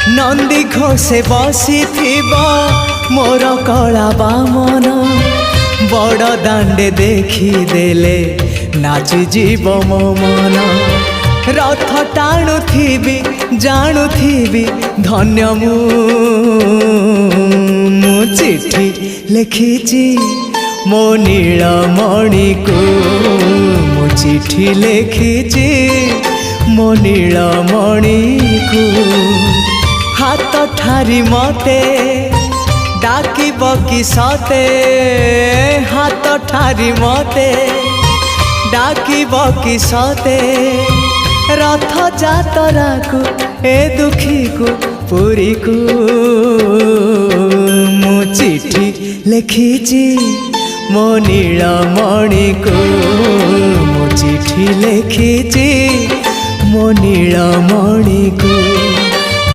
नंदी घोषे बसी मोर कला बामन बड़ दांडे देखिदेले नाची जीव मो मन रथ टाणुथिबी जाणुथिबी धन्य मु चिठी लिखिची मो नीलमणि को मु चिठी लिखिची मो नीलमणि को हाथ ठारी मते डाकिब कि सते हाथ ठारी मते डाकिब कि सते रथ जातरा को ए दुखी को पुरी को मु चिठी लिखिची मो नीलमणि को मु चिठी लिखिची मो नीलमणि को।